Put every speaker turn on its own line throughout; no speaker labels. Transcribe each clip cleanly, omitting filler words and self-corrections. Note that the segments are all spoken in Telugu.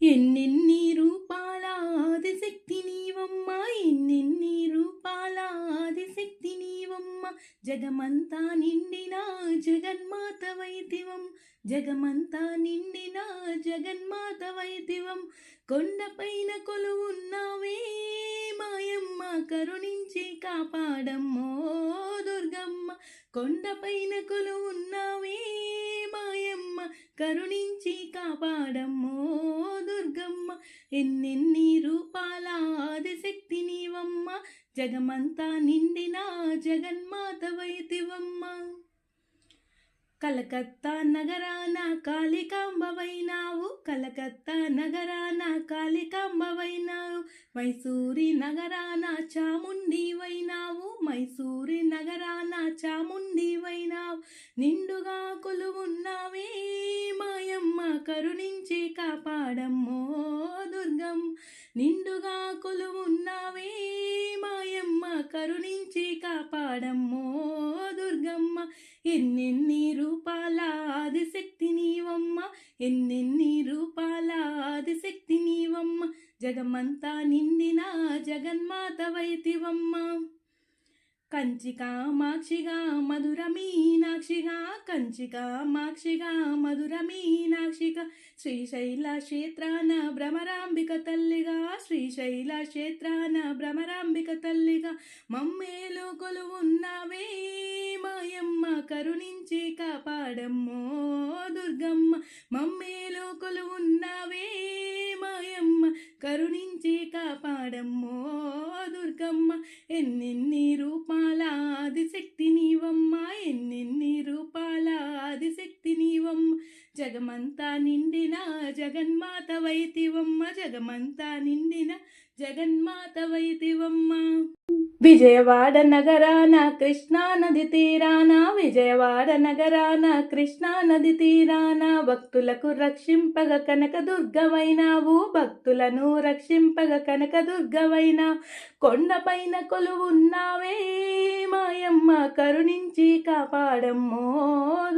ఎన్నెన్ని రూపాల ఆదిశక్తి నీవమ్మ, ఎన్నెన్ని రూపాల ఆదిశక్తి నీవమ్మ, జగమంతా నిండిన జగన్మాత వైదివం, జగమంతా నిండిన జగన్మాత వైదివం. కొండపైన కొలువున్నావే మాయమ్మ, కరుణించి కాపాడమ్మో దుర్గమ్మ. కొండపైన కొలువున్నావే మాయమ్మ, కరుణించి కాపాడమ్మో దుర్గమ్మ. ఎన్నెన్ని రూపాల ఆదిశక్తి నీవమ్మ, జగమంతా నిండిన జగన్మాత వైదివమ్మ. కలకత్తా నగరాన కాళికాంబవైనావు, కలకత్తా నగరాన కాళికాంబవైనావు, మైసూరి నగరాన చాముండివైనావు, మైసూరి నగరాన చాముండివైనావు. నిండుగా కొలువున్నావే మాయమ్మ, కరుణించి కాపాడమ్మో దుర్గమ్మ. నిండుగా కొలువున్నావే మాయమ్మ, కరుణించి కాపాడమ్మో దుర్గమ్మ. ఎన్నెన్ని రూపాల ఆదిశక్తి నీవమ్మ, ఎన్నెన్ని రూపాల ఆదిశక్తి నీవమ్మ, జగమంతా నిండిన జగన్మాత వైదివమ్మ. కంచి కామాక్షిగా మధుర మీనాక్షిగా, కంచి కామాక్షిగా మధుర మీనాక్షిగా, శ్రీశైల క్షేత్రాన భ్రమరాంబిక తల్లిగా, శ్రీశైల క్షేత్రాన భ్రమరాంబిక తల్లిగా. మమ్మేలు కొలువున్నావే మాయమ్మ, కరుణించి కాపాడమ్మో దుర్గమ్మ. మమ్మేలు కొలువున్నావే మాయమ్మ, కరుణించి కాపాడమ్మో దుర్గమ్మ. ఎన్నెన్ని రూపాల ఆదిశక్తి నీవమ్మ, ఎన్నెన్ని రూపాల ఆదిశక్తి నీవమ్మ, జగమంతా నిండిన జగన్మాత వైదివమ్మ, జగమంతా నిండిన జగన్మాత వైదివమ్మ. విజయవాడ నగరాన కృష్ణా నది తీరాన, విజయవాడ నగరాన కృష్ణా నది తీరాన, భక్తులకు రక్షింపగ కనక దుర్గవైనావు, భక్తులను రక్షింపగ కనక దుర్గవైనావు. కొండపైన కొలువున్నావే మాయమ్మ, కరుణించి కాపాడమ్మో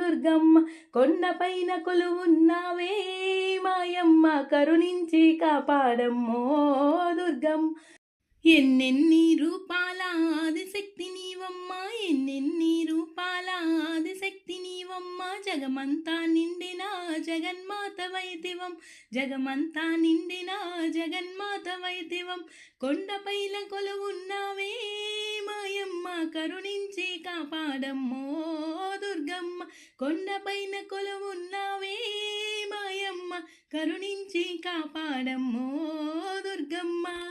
దుర్గమ్మ. కొండపైన కొలువున్నావే మాయమ్మ, కరుణించి కాపాడమ్మో దుర్గమ్మ. ఎన్నెన్ని రూపాల ఆదిశక్తి నీవమ్మ, ఎన్నెన్ని రూపాల ఆదిశక్తి నీవమ్మ, జగమంతా నిండిన జగన్మాత వైదివం, జగమంతా నిండిన జగన్మాత వైదివం. కొండపైన కొలువున్నావే మాయమ్మ, కరుణించి కాపాడమ్మో దుర్గమ్మ. కొండపైన కొలువున్నావే మాయమ్మ, కరుణించి కాపాడమ్మో దుర్గమ్మ.